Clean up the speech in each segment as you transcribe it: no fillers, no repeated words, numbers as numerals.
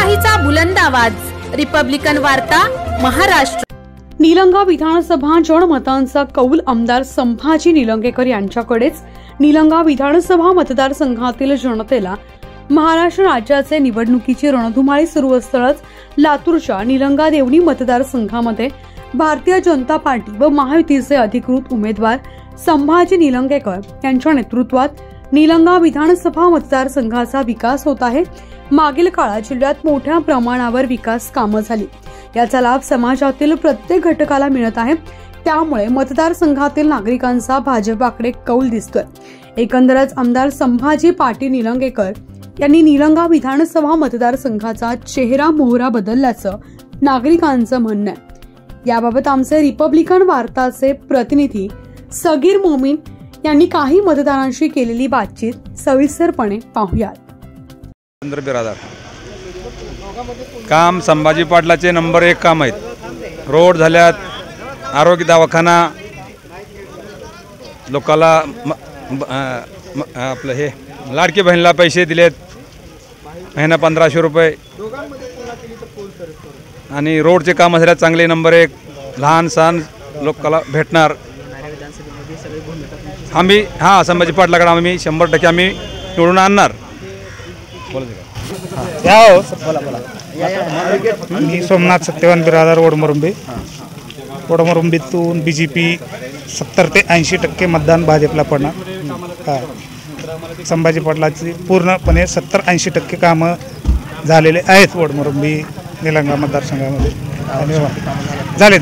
लोकशाहीचा बुलंद आवाज, रिपब्लिकन वार्ता, महाराष्ट्र। निलंगा विधानसभा जनमतांचा कौल आमदार संभाजी निलंगेकर यांच्याकडेच। निलंगा विधानसभा मतदारसंघातील जनतेला महाराष्ट्र राज्याचे निवडणुकीची रणधुमाळी सुरू असतानाच लातूरच्या निलंगा देवणी मतदारसंघामध्ये भारतीय जनता पार्टी व महायुतीचे अधिकृत उमेदवार संभाजी निलंगेकर यांच्या नेतृत्वात निलंगा विधानसभा मतदारसंघाचा विकास होत आहे। मागील काळात जिल्ह्यात मोठ्या प्रमाणावर विकास कामं झाली, याचा लाभ समाजातील प्रत्येक घटकाला मिळत आहे। त्यामुळे मतदारसंघातील नागरिकांचा भाजपाकडे कौल दिसतोय। एकंदरच आमदार संभाजी पाटील निलंगेकर यांनी निलंगा विधानसभा मतदारसंघाचा चेहरा मोहरा बदलल्याचं नागरिकांचं म्हणणं आहे। याबाबत आमचे रिपब्लिकन वार्ताचे प्रतिनिधी सगीर मोमीन यांनी काही मतदारांशी केलेली बातचीत सविस्तरपणे पाहूयात। काम संभाजी पाटलाचे नंबर 1 काम आहेत। रोड झाल्यात, आरोग्य दवाखाना, लोकाला आपलं हे लाडकी बहिणीला पैसे दिलेत, महिना 1500 रुपये, आणि रोडचे काम झाल्यात चांगले। नंबर 1 लहान सहान लोकाला भेटणार। आम्ही संभाजी पाटलाकडे आम्ही 100% आम्ही निवडून आणणार। मी सोमनाथ सत्यवान बिरादार वडमरुंबीतून बीजेपी 70 ते 80% मतदान भाजपला पडणार। संभाजी पाटलाची पूर्णपणे 70-80% कामं झालेले आहेत वडमरुंबी निलंगा मतदारसंघामध्ये। झाले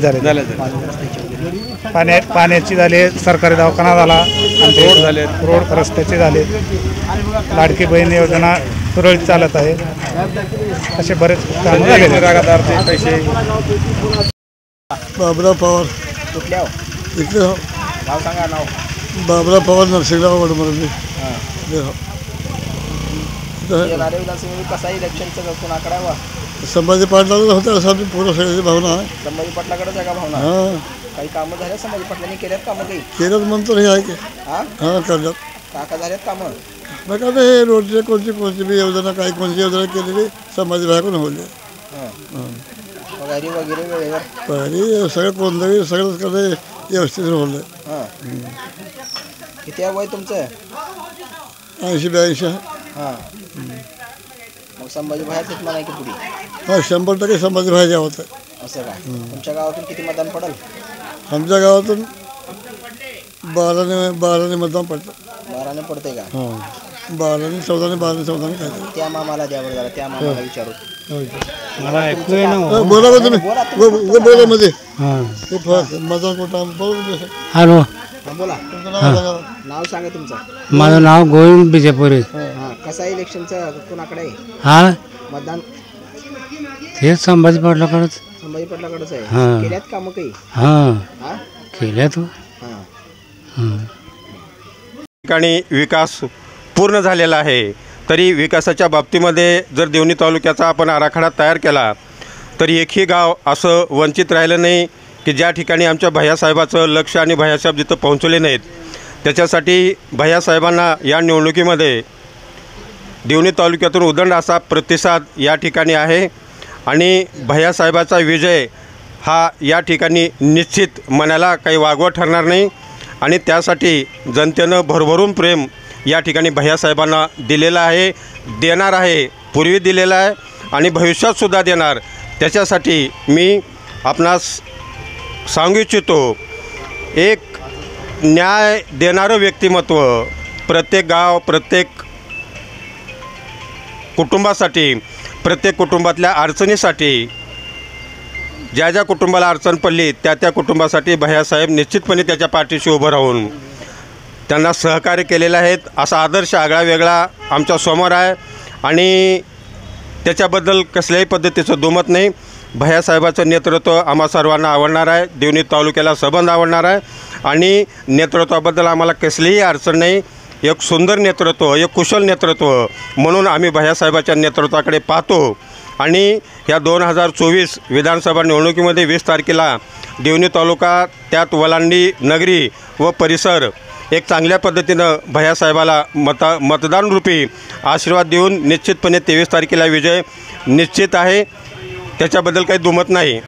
पाण्याची झाले, सरकारी दवाखाना झाला, रोड झाले, रोड रस्त्याचे झाले, लाडकी बहीण योजना सुरळीत चालत आहे, असे बरेच काम झाले। पैसे बाबरा पवार कुठल्या इथे नाव सांगा। नाव बाबरा पवार नरसिंहराव वडमरुंबी। येणाऱ्या विधानसभेत कसा इलेक्शनचं कोणाकडे आहे? संभाजी पाटलाला होतं असं आमची पूर्ण सगळ्याची भावना आहे। संभाजी पाटलाकडे जागा भावना। काही कामं झाल्या संभाजी पाटलांनी केल्यात कामं? काही केलं म्हणतो हे आहे की करतात काका झाल्यात कामं? मग आता हे रोडचे कोणती बी योजना, काही कोणती योजना केलेली संभाजी भाईकडून होते। पगारी वगैरे वेळेवर पगारी सगळं कोणतंही सगळं कसं व्यवस्थित होलं। किती वय तुमचं? 80-82। मग संभाजी भाईच म्हणा की पुढे? 100% संभाजी भाई होतं। असं का? तुमच्या गावातून किती मतदान पडेल? आमच्या गावातून 12ने मतदान पडतं। 12ने पडते का? 12ने 14 काय? त्या मामाला द्यावर जरा, त्या मामाला विचारू। बोला तुम्ही बोला मध्ये मतदान कुठं? हॅलो, बोला, नाव सांगा तुमचं? माझं नाव गोविंद बिजेपुरे। कसं आहे इलेक्शनचं कोणाकडे आहे मतदान? हे संभाजी पाटलाकडेच। संभाजी पाटलाकडेच आहे। केल्यात कामं काही? केल्यात। ठिकाणी विकास पूर्ण झालेला आहे, तरी विकासाच्या बाबतीमध्ये जर देवणी तालुक्याचा आपण आराखडा तयार केला तरी एकही गाव असं वंचित राहिलं नाही की ज्या ठिकाणी आमच्या भैयासाहेबाचं लक्ष आणि भैयासाहेब जिथं पोहोचले नाहीत। त्याच्यासाठी भैयासाहेबांना या निवडणुकीमध्ये देवणी तालुक्यातून उदंड असा प्रतिसाद या ठिकाणी आहे, आणि भैयासाहेबाचा विजय हा या ठिकाणी निश्चित मनाला काही वागवं ठरणार नाही, आणि त्यासाठी जनतेनं भरभरून प्रेम या ठिकाणी भैयासाहेबांना दिलेलं आहे, देणार आहे, पूर्वी दिलेलं आहे आणि भविष्यातसुद्धा देणार। त्याच्यासाठी मी आपणास सांगू इच्छितो, एक न्याय देणारं व्यक्तिमत्व प्रत्येक गाव, प्रत्येक कुटुंबासाठी, प्रत्येक कुटुंबातल्या अडचणीसाठी, ज्या कुटुंबाला अडचण पडली त्या कुटुंबासाठी भैयासाहेब निश्चितपणे त्याच्या पाठीशी उभं राहून त्यांना सहकार्य केलेलं आहे। असा आदर्श आगळा वेगळा आमच्या समोर आहे, आणि त्याच्याबद्दल कसल्याही पद्धतीचं दुमत नाही। भैयासाहेबाचं नेतृत्व आम्हा सर्वांना आवडणार आहे, देवणी तालुक्याला सबंध आवडणार आहे, आणि नेतृत्वाबद्दल आम्हाला कसलीही अडचण नाही। एक सुंदर नेतृत्व, एक कुशल नेतृत्व म्हणून आम्ही भैयासाहेबाच्या नेतृत्वाकडे पाहतो, आणि ह्या 2024 विधानसभा निवडणुकीमध्ये 20 तारखेला देवणी तालुका, त्यात वलांडी नगरी व परिसर एक चांगल्या पद्धतीनं भैयासाहेबाला मतदानरूपी आशीर्वाद देऊन निश्चितपणे 23 तारखेला विजय निश्चित आहे, त्याच्याबद्दल काही दुमत नाही.